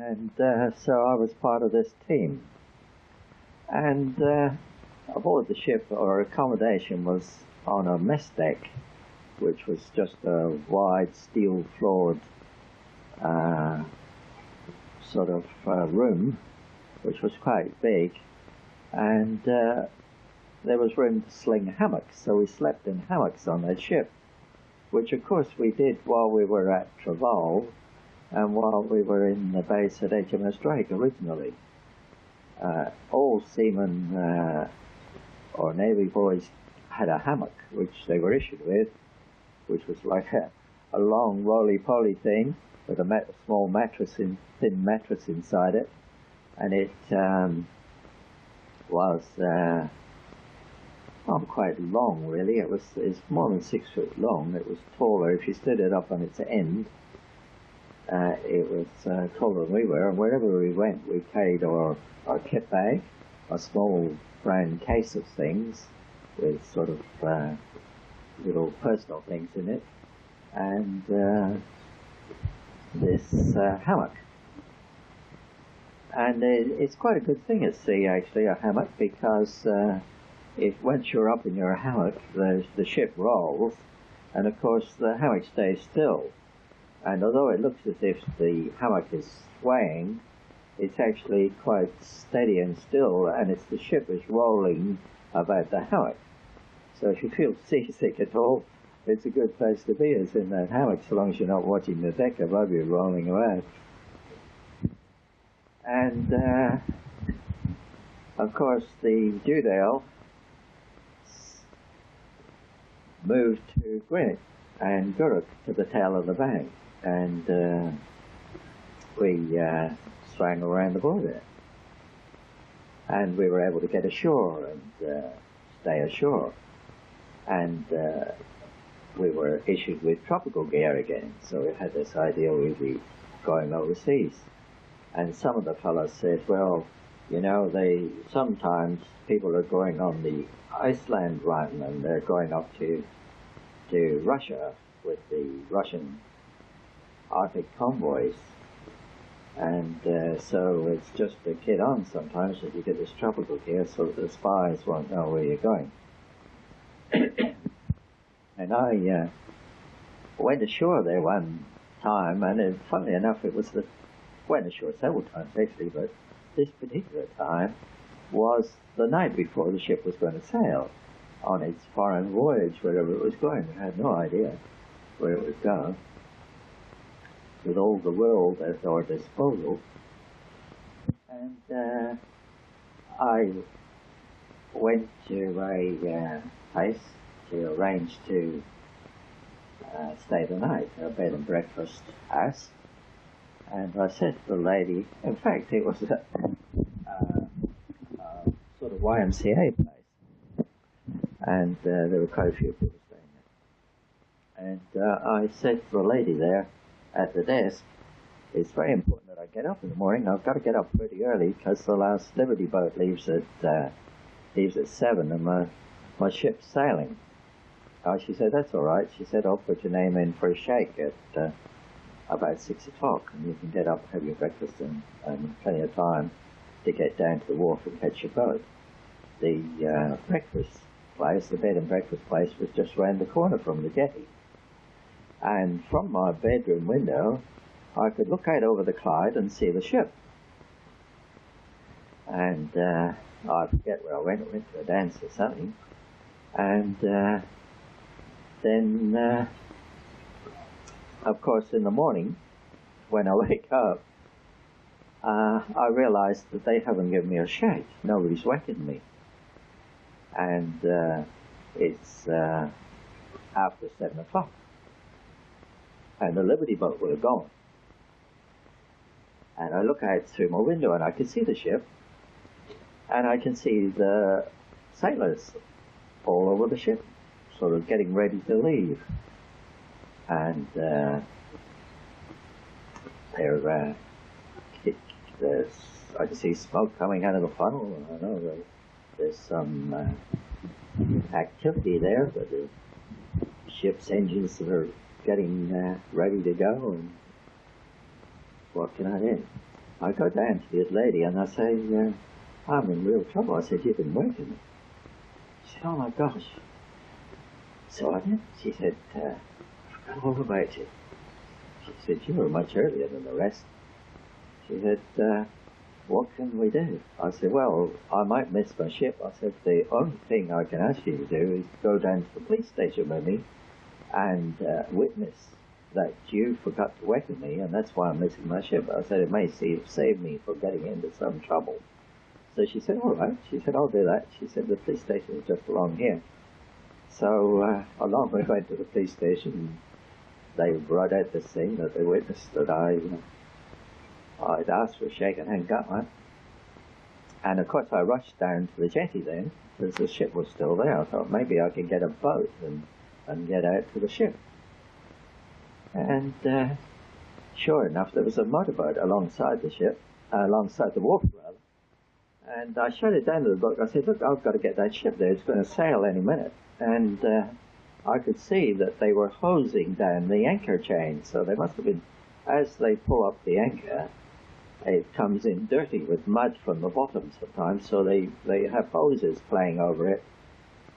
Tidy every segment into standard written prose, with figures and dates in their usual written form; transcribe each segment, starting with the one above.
and so I was part of this team. And aboard the ship, our accommodation was on a mess deck, which was just a wide steel-floored sort of room, which was quite big, and there was room to sling hammocks, so we slept in hammocks on that ship, which of course we did while we were at Traval and while we were in the base at HMS Drake originally. All seamen or Navy boys had a hammock, which they were issued with, which was like a long roly-poly thing with a small mattress, thin mattress inside it, and it was quite long, really. It's more than 6 foot long. It was taller. If you stood it up on its end, it was taller than we were. And wherever we went, we carried our kit bag, a small round case of things with sort of little personal things in it, and this hammock. And it's quite a good thing at sea, actually, a hammock, because once you're up in your hammock, the ship rolls, and of course the hammock stays still. And although it looks as if the hammock is swaying, it's actually quite steady and still, and the ship is rolling about the hammock. So if you feel seasick at all, it's a good place to be, is in that hammock, so long as you're not watching the deck above you rolling around. And of course the Dewdale moved to Greenock and Gourock to the tail of the bank, and we swang around the border, and we were able to get ashore and stay ashore, and we were issued with tropical gear again, so we had this idea we'd be going overseas. And some of the fellows said, well, you know, sometimes people are going on the Iceland run, and they're going up to Russia with the Russian Arctic convoys. And so it's just a kid on sometimes that you get this tropical gear so that the spies won't know where you're going. And I went ashore there one time, and funnily enough, went ashore several times actually, but this particular time was the night before the ship was going to sail on its foreign voyage, wherever it was going. We had no idea where it was going, with all the world at our disposal. And I went to a place to arrange to stay the night, a bed and breakfast house. And I said to the lady, in fact, it was a sort of YMCA place, and there were quite a few people staying there. And I said to the lady there at the desk, it's very important that I get up in the morning. I've got to get up pretty early because the last Liberty boat leaves at 7, and my ship's sailing. She said, that's all right. She said, I'll put your name in for a shake at about 6 o'clock, and you can get up, have your breakfast, and plenty of time to get down to the wharf and catch your boat. The breakfast place, the bed and breakfast place, was just round the corner from the jetty. And from my bedroom window, I could look out over the Clyde and see the ship. And I forget where I went to a dance or something. And then, of course, in the morning, when I wake up, I realized that they haven't given me a shake. Nobody's wakened me. And it's after 7 o'clock. And the Liberty boat would have gone. And I look out through my window and I can see the ship, and I can see the sailors all over the ship, sort of getting ready to leave. And I can see smoke coming out of the funnel. I know there's some activity there, but the ship's engines are getting ready to go, and what can I do? I go down to the old lady and I say, I'm in real trouble. I said, you've been waking me. She said, oh my gosh. So I did. She said, I forgot all about you. She said, you were much earlier than the rest. She said, what can we do? I said, well, I might miss my ship. I said, the only thing I can ask you to do is go down to the police station with me and witness that you forgot to waken me, and that's why I'm missing my ship. I said, it may save me from getting into some trouble. So she said, all right. She said, I'll do that. She said, the police station is just along here. So along we went to the police station. They brought out this thing that they witnessed that I'd asked for a shake and hadn't got one. And of course I rushed down to the jetty then, because the ship was still there. I thought maybe I could get a boat and get out to the ship. And sure enough, there was a motorboat alongside the ship, alongside the wharf rather. And I showed it down to the boat. I said, look, I've got to get that ship there. It's going to sail any minute. And I could see that they were hosing down the anchor chain. So they must have been, as they pull up the anchor, it comes in dirty with mud from the bottom sometimes. So they have hoses playing over it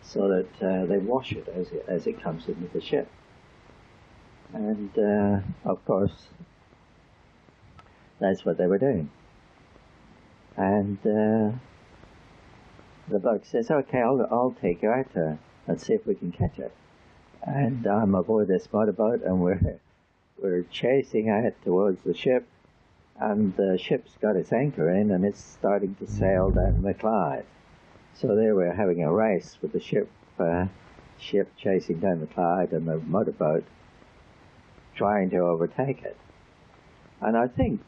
so that they wash it as it comes into the ship. And of course, that's what they were doing. And the bloke says, okay, I'll take you out and see if we can catch it. And I'm aboard this motorboat and we're chasing out towards the ship, and the ship's got its anchor in and it's starting to sail down the Clyde. So there we're having a race with the ship chasing down the Clyde and the motorboat trying to overtake it. And I think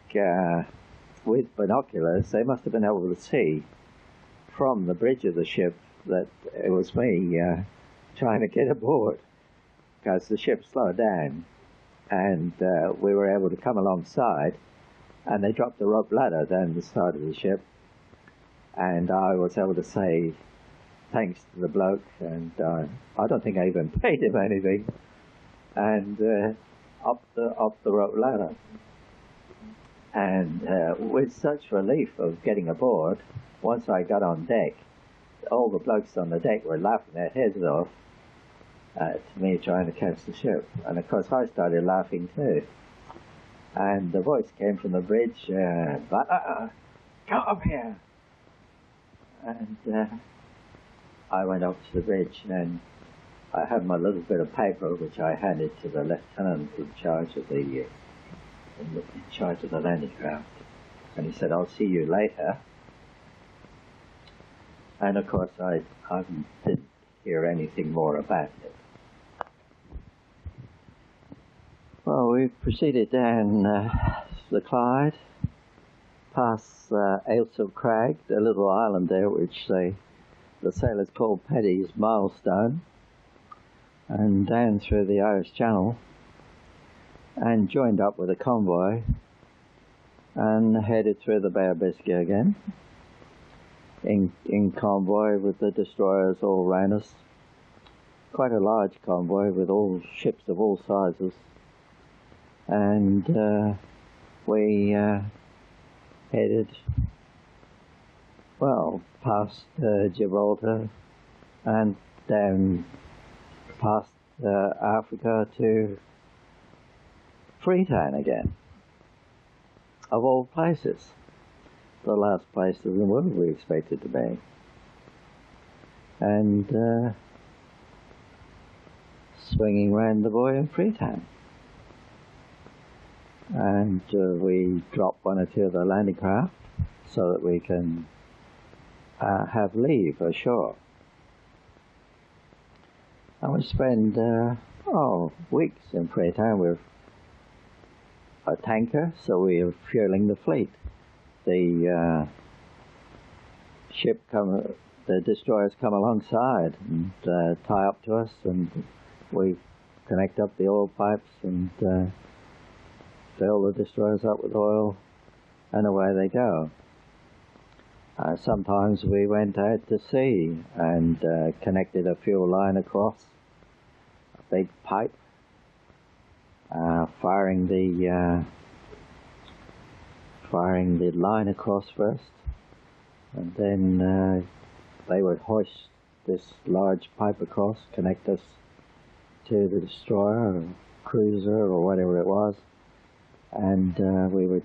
with binoculars they must have been able to see from the bridge of the ship that it was me trying to get aboard, because the ship slowed down and we were able to come alongside, and they dropped the rope ladder down the side of the ship, and I was able to say thanks to the bloke, and I don't think I even paid him anything, and up the rope ladder. And with such relief of getting aboard, once I got on deck, all the blokes on the deck were laughing their heads off at me trying to catch the ship. And of course I started laughing too. And the voice came from the bridge, come up here. And I went up to the bridge, and I had my little bit of paper which I handed to the lieutenant in charge of the landing craft, and he said, I'll see you later. And of course I didn't hear anything more about it. Well, we proceeded down the Clyde, past Ailsa Crag, the little island there which the sailors call Paddy's Milestone, and down through the Irish Channel, and joined up with a convoy and headed through the Bay of Biscay again, in convoy with the destroyers all round us. Quite a large convoy with all ships of all sizes, and we headed, well, past Gibraltar and down past Africa to Freetown again, of all places, the last place in the world we expected to be. And swinging round the buoy in Freetown. And we drop one or two of the landing craft so that we can have leave ashore. And we spend weeks in Freetown with a tanker, so we are fueling the fleet. The the destroyers come alongside and tie up to us, and we connect up the oil pipes and fill the destroyers up with oil, and away they go. Sometimes we went out to sea and connected a fuel line across a big pipe, firing the line across first, and then they would hoist this large pipe across, connect us to the destroyer or cruiser or whatever it was, and we would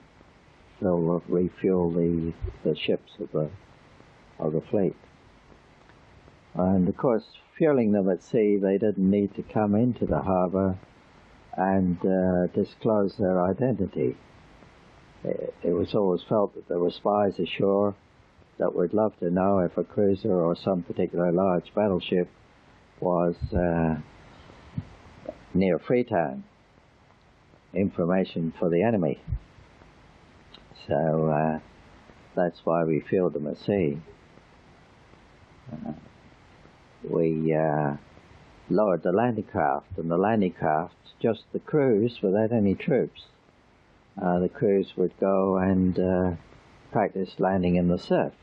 refuel the ships of the fleet. And of course, fueling them at sea, they didn't need to come into the harbour and disclose their identity. It was always felt that there were spies ashore that would love to know if a cruiser or some particular large battleship was near Freetown. Information for the enemy. So that's why we fueled them at sea. We lowered the landing craft, and the landing craft, just the crews without any troops. The crews would go and practice landing in the surf.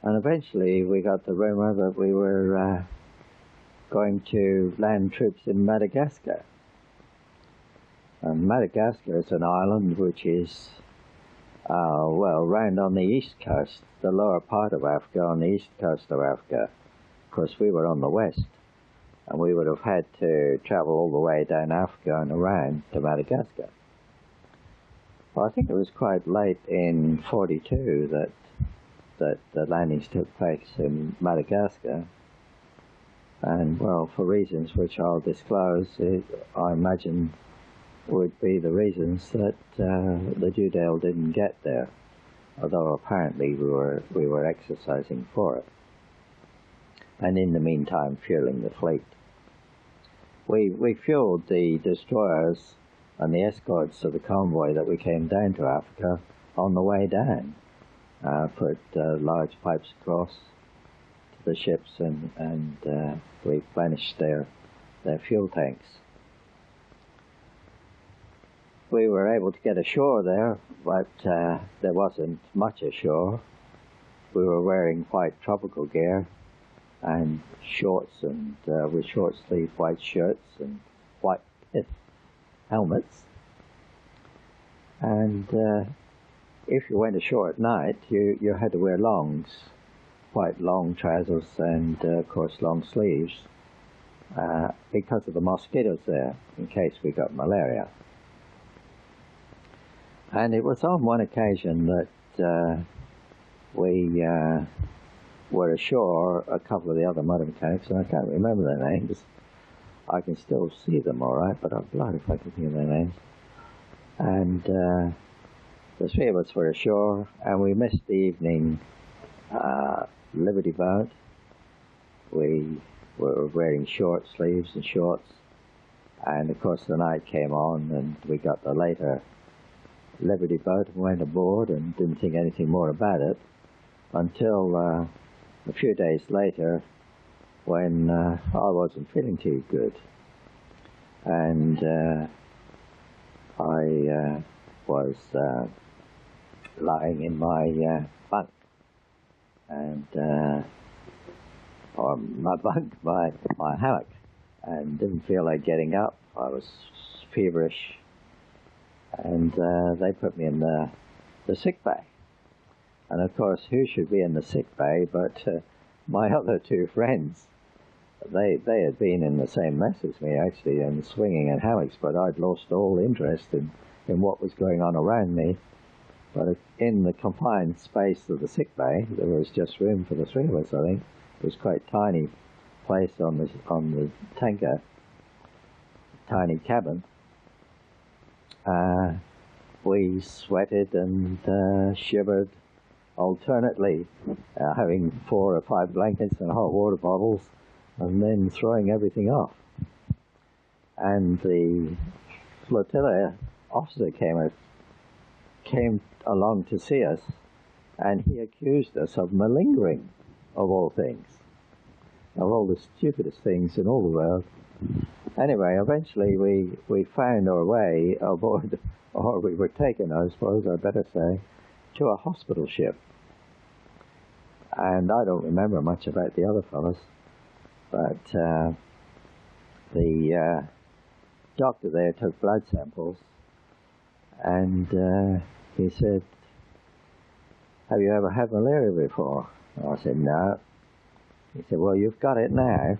And eventually we got the rumor that we were going to land troops in Madagascar. And Madagascar is an island which is, round on the east coast, the lower part of Africa, on the east coast of Africa. Of course, we were on the west, and we would have had to travel all the way down Africa and around to Madagascar. Well, I think it was quite late in '42 that the landings took place in Madagascar. And, well, for reasons which I'll disclose, I imagine would be the reasons that the Dugdale didn't get there, although apparently we were exercising for it. And in the meantime, fueling the fleet. We fueled the destroyers and the escorts of the convoy that we came down to Africa on the way down. Put large pipes across to the ships and replenished their fuel tanks. We were able to get ashore there, but there wasn't much ashore. We were wearing white tropical gear and shorts, and with short-sleeved white shirts and white helmets. And if you went ashore at night, you had to wear longs, quite long trousers, and of course long sleeves, because of the mosquitoes there, in case we got malaria. And it was on one occasion that we were ashore, a couple of the other motor mechanics, and I can't remember their names. I can still see them all right, but I'd blood if I could think of their names. And the three of us were ashore, and we missed the evening Liberty boat. We were wearing short sleeves and shorts, and of course the night came on, and we got the later Liberty boat and went aboard and didn't think anything more about it until a few days later, when I wasn't feeling too good, and I was lying in my bunk, and or my bunk, my hammock, and didn't feel like getting up. I was feverish, and they put me in the sick bay. And of course, who should be in the sick bay but my other two friends. They had been in the same mess as me, actually, and swinging in hammocks, but I'd lost all interest in what was going on around me. But in the confined space of the sick bay, there was just room for the three of us, I think. It was quite a tiny place on the tanker, tiny cabin. We sweated and shivered alternately, having 4 or 5 blankets and hot water bottles, and then throwing everything off. And the flotilla officer came along to see us, and he accused us of malingering, of all things, of all the stupidest things in all the world. Anyway, eventually we found our way aboard, or we were taken, I suppose I'd better say, to a hospital ship. And I don't remember much about the other fellows, but the doctor there took blood samples, And he said, "Have you ever had malaria before?" I said, "No." He said, "Well, you've got it now."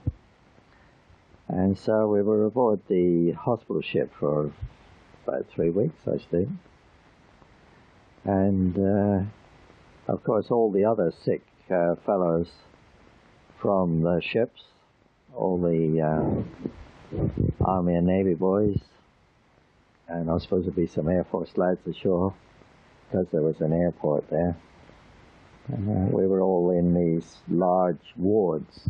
And so we were aboard the hospital ship for about 3 weeks, I think. And of course, all the other sick fellows from the ships, all the Army and Navy boys, and I was supposed to be some Air Force lads ashore, because there was an airport there. And we were all in these large wards,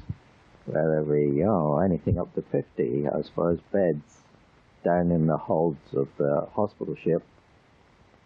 where there were, anything up to 50, I suppose, beds down in the holds of the hospital ship.